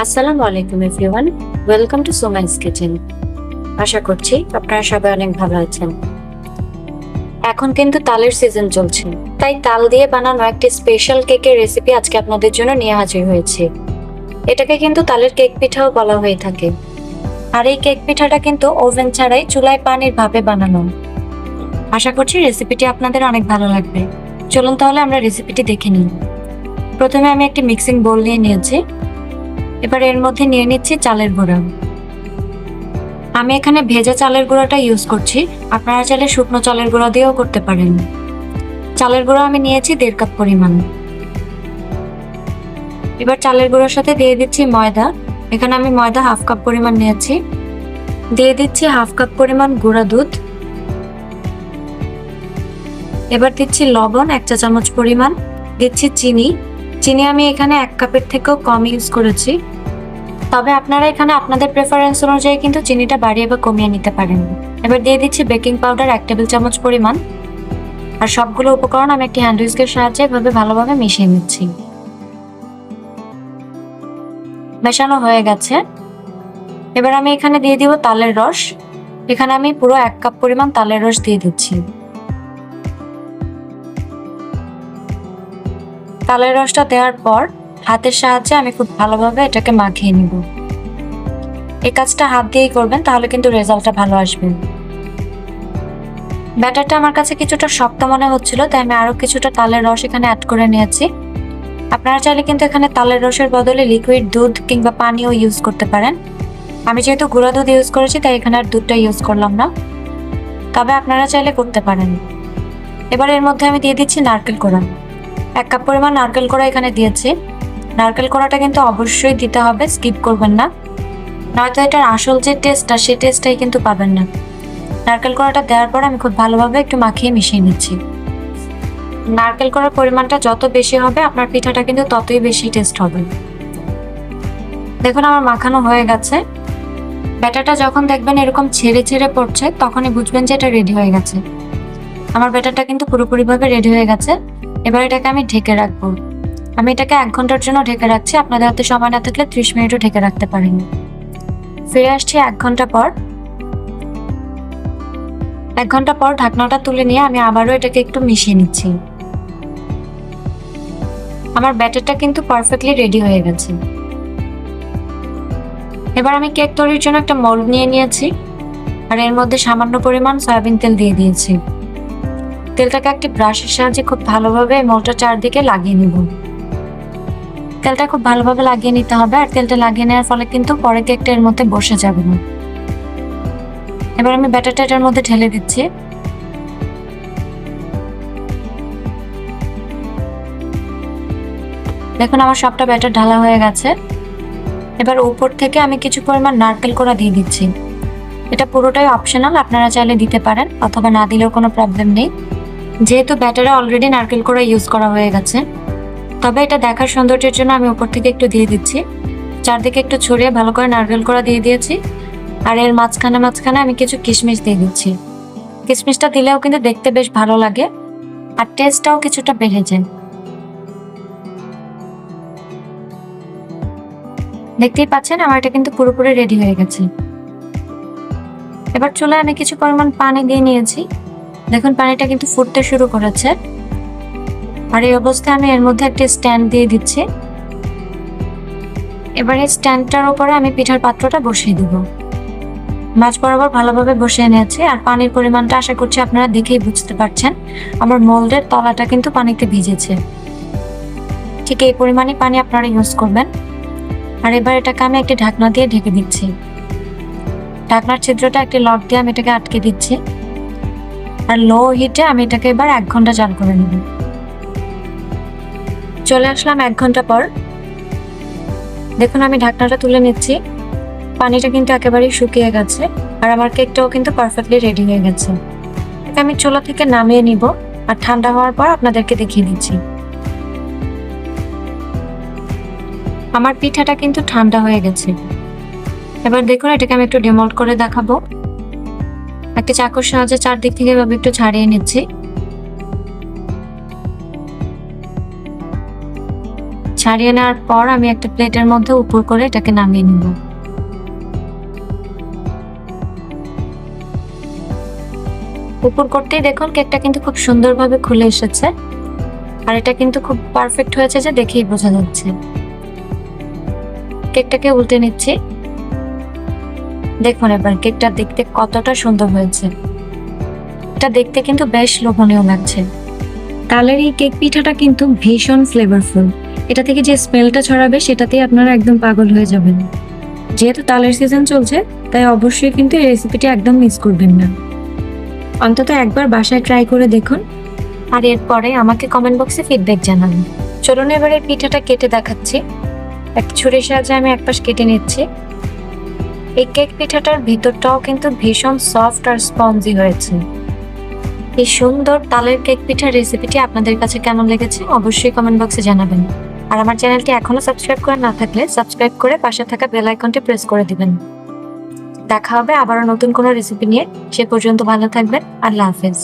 আসসালামু আলাইকুম everyone, welcome to সোমাইস kitchen. আশা করছি আপনারা সবাই অনেক ভালো আছেন। এখন কিন্তু তালের সিজন চলছে, তাই তাল দিয়ে বানানো একটি স্পেশাল কেকের রেসিপি আজকে আপনাদের জন্য নিয়ে হাজির হয়েছি। এটাকে কিন্তু তালের কেক পিঠাও বলা হয়ে থাকে। আর এই কেক পিঠাটা কিন্তু ওভেন ছাড়াই চুলায় পানির ভাপে বানানো। আশা করছি রেসিপিটি আপনাদের অনেক ভালো লাগবে। চলুন তাহলে আমরা রেসিপিটি দেখে নিই। প্রথমে আমি একটি মিক্সিং বোল নিয়ে নিয়েছি। এবার এর মধ্যে নিয়ে নিচ্ছি চালের গুঁড়া। আমি এখানে ভেজা চালের গুঁড়াটা ইউজ করছি, আপনারা চাইলে শুকনো চালের গুঁড়া দিয়েও করতে পারেন। চালের গুঁড়া আমি নিয়েছি 1.5 কাপ পরিমাণ। এবার চালের গুঁড়ার সাথে দিয়ে দিচ্ছি ময়দা। এখানে আমি ময়দা 1/2 কাপ পরিমাণ নিয়েছি। দিয়ে দিচ্ছি 1/2 কাপ পরিমাণ গুঁড়া দুধ। এবার দিচ্ছি লবণ 1 চা চামচ পরিমাণ। দিচ্ছি চিনি। চিনি আমি এখানে 1 কাপের থেকেও কম ইউজ করেছি, তবে আপনারা এখানে আপনাদের প্রেফারেন্স অনুযায়ী কিন্তু চিনিটা বাড়িয়ে বা কমিয়ে নিতে পারেন। এবার দিয়ে দিচ্ছি বেকিং পাউডার 1 টেবিল চামচ পরিমাণ। আর সবগুলো উপকরণ আমি একটি হ্যান্ড হুইস্কের সাহায্যে এভাবে ভালোভাবে মিশিয়ে নিচ্ছি। মেশানো হয়ে গেছে। এবার আমি এখানে দিয়ে দিব তালের রস। এখানে আমি পুরো 1 কাপ পরিমাণ তালের রস দিয়ে দিচ্ছি। তালের রসটা দেওয়ার পর হাতের সাহায্যে আমি খুব ভালোভাবে এটাকে মাখিয়ে নিব। এই কাজটা হাত দিয়েই করবেন, তাহলে কিন্তু রেজাল্টটা ভালো আসবে। ব্যাটারটা আমার কাছে কিছুটা শক্ত মনে হচ্ছিল, তাই আমি আরো কিছুটা তালের রস এখানে অ্যাড করে নিয়েছি। আপনারা চাইলে কিন্তু এখানে তালের রসের বদলে লিকুইড দুধ কিংবা পানিও ইউজ করতে পারেন। আমি যেহেতু গুঁড়া দুধ ইউজ করেছি, তাই এখানে আর দুধটা ইউজ করলাম না, তবে আপনারা চাইলে করতে পারেন। এবার এর মধ্যে আমি দিয়ে দিচ্ছি নারকেল কোড়া। 1 কাপ পরিমাণ নারকেল কোড়া এখানে দিয়েছি। নারকেল কোড়াটা কিন্তু অবশ্যই দিতে হবে, স্কিপ করবেন না, নয়তো এটার আসল যে টেস্টটা সেই টেস্টটাই কিন্তু পাবেন না। নারকেল কোড়াটা দেওয়ার পর আমি খুব ভালোভাবে একটু মাখিয়ে মিশিয়ে নিচ্ছি। নারকেল কোড়ার পরিমাণটা যত বেশি হবে আপনার পিঠাটা কিন্তু ততই বেশি টেস্ট হবে। দেখুন আমার মাখানো হয়ে গেছে। ব্যাটারটা যখন দেখবেন এরকম ছেড়ে ছেড়ে পড়ছে, তখনই বুঝবেন যে এটা রেডি হয়ে গেছে। আমার ব্যাটারটা কিন্তু পুরোপুরিভাবে রেডি হয়ে গেছে। এবার এটাকে আমি ঢেকে রাখবো। আমি এটাকে 1 ঘন্টার জন্য ঢেকে রাখছি। আপনাদের হাতে সময় না থাকলে 30 মিনিটও ঢেকে রাখতে পারেন। ফিরে আসছি 1 ঘন্টা পর। 1 ঘন্টা পর ঢাকনাটা তুলে নিয়ে আমি আবারও এটাকে একটু মিশিয়ে নিচ্ছি। আমার ব্যাটারটা কিন্তু পারফেক্টলি রেডি হয়ে গেছে। এবার আমি কেক তৈরির জন্য একটা মোল্ড নিয়ে নিয়েছি, আর এর মধ্যে সামান্য পরিমাণ সয়াবিন তেল দিয়ে দিয়েছি। তেলটাকে একটি ব্রাশের সাহায্যে খুব ভালোভাবে মোল্ডটার চারদিকে লাগিয়ে নিব। তেলটা খুব ভালোভাবে লাগিয়ে নিতে হবে, আর তেলটা লাগিয়ে নেওয়ার ফলে কিন্তু পরে কেকটা এর মধ্যে বসে যাবে না। এবার আমি ব্যাটারটা এটার মধ্যে ঢেলে দিচ্ছি। দেখুন আমার সবটা ব্যাটার ঢালা হয়ে গেছে। এবার উপর থেকে আমি কিছু পরিমাণ নারকেল কোড়া দিয়ে দিচ্ছি। এটা পুরোটাই অপশনাল, আপনারা চাইলে দিতে পারেন অথবা না দিলেও কোনো প্রবলেম নেই, যেহেতু ব্যাটারে অলরেডি নারকেল কোড়া ইউজ করা হয়ে গেছে। তবে এটা দেখার সৌন্দর্যের জন্য আমি উপর থেকে একটু দিয়ে দিচ্ছি। চারদিকে একটু ছড়িয়ে ভালো করে নারকেল কোড়া দিয়ে দিয়েছি। আর এর মাঝখানে মাঝখানে আমি কিছু কিশমিশ দিয়ে দিচ্ছি। কিশমিশটা দিলেও কিন্তু দেখতে বেশ ভালো লাগে, আর টেস্টটাও কিছুটা বেড়ে যায়। দেখতেই পাচ্ছেন আমার এটা কিন্তু পুরোপুরি রেডি হয়ে গেছে। এবার চুলায় আমি কিছু পরিমাণ পানি দিয়ে নিয়েছি। দেখুন পানিটা কিন্তু ফুটতে শুরু করেছে। আর এই অবস্থায় আমি এর মধ্যে একটা স্ট্যান্ড দিয়ে দিচ্ছি। এবার এই স্ট্যান্ডটার উপরে আমি পিঠার পাত্রটা বসিয়ে দিব। মাঝ বরাবর ভালোভাবে বসিয়ে নিয়েছি। আর পানির পরিমাণটা আশা করছি আপনারা দেখেই বুঝতে পারছেন, আমার মোল্ডের তলাটা কিন্তু পানিতে ভিজেছে। ঠিক এই পরিমাণই পানি আপনারা ইউজ করবেন। আর এবার এটাকে আমি একটি ঢাকনা দিয়ে ঢেকে দিচ্ছি। ঢাকনার ছিদ্রটা একটি লক দিয়ে আমি এটাকে আটকে দিচ্ছি। আর লো হিটে আমি এটাকে এবার 1 ঘন্টা জাল করে নেব। চলে আসলাম 1 ঘন্টা পর। দেখুন আমি ঢাকনাটা তুলে নিচ্ছি। পানিটা কিন্তু একেবারেই শুকিয়ে গেছে, আর আমার কেকটাও কিন্তু পারফেক্টলি রেডি হয়ে গেছে। এটা আমি চুলা থেকে নামিয়ে নিব, আর ঠান্ডা হওয়ার পর আপনাদেরকে দেখিয়ে দিচ্ছি। আমার পিঠাটা কিন্তু ঠান্ডা হয়ে গেছে। এবার দেখুন এটাকে আমি একটু ডিমোল্ড করে দেখাবো। একটা চাকুর সাহায্যে চারদিক থেকে এভাবে একটু ছাড়িয়ে নিচ্ছি। ছাড়িয়ে নেওয়ার পর আমি একটা প্লেটের মধ্যে উপর করে এটাকে নামিয়ে নিব। উপর করতেই দেখুন কেকটা কিন্তু খুব সুন্দরভাবে খুলে এসেছে, আর এটা কিন্তু খুব পারফেক্ট হয়েছে যে দেখেই বোঝা যাচ্ছে। কেকটাকে উল্টে নিচ্ছি। দেখুন এবার কেকটা দেখতে কতটা সুন্দর হয়েছে। এটা দেখতে কিন্তু বেশ লোভনীয় লাগছে। তালের এই কেক পিঠাটা কিন্তু ভীষণ ফ্লেভারফুল। এটা থেকে যে স্মেলটা ছড়াবে সেটাতেই আপনারা একদম পাগল হয়ে যাবেন। যেহেতু তালের সিজন চলছে, তাই অবশ্যই কিন্তু এই রেসিপিটি একদম মিস করবেন না। অন্তত একবার বাসায় ট্রাই করে দেখুন, আর এরপরে আমাকে কমেন্ট বক্সে ফিডব্যাক জানান। চলুন এবার এই পিঠাটা কেটে দেখাচ্ছি। একটা ছুরির সাহায্যে আমি একপাশ কেটে নিচ্ছি। এই কেক পিঠাটার ভিতরটাও কিন্তু ভীষণ সফট আর স্পঞ্জি হয়েছে। এই সুন্দর তালের কেক পিঠার রেসিপিটি আপনাদের কাছে কেমন লেগেছে অবশ্যই কমেন্ট বক্সে জানাবেন। আর আমার চ্যানেলটি এখনো সাবস্ক্রাইব করে না থাকলে সাবস্ক্রাইব করে পাশে থাকা বেল আইকনটি প্রেস করে দিবেন। দেখা হবে আবারও নতুন কোনো রেসিপি নিয়ে। সে পর্যন্ত ভালো থাকবেন। আল্লাহ হাফেজ।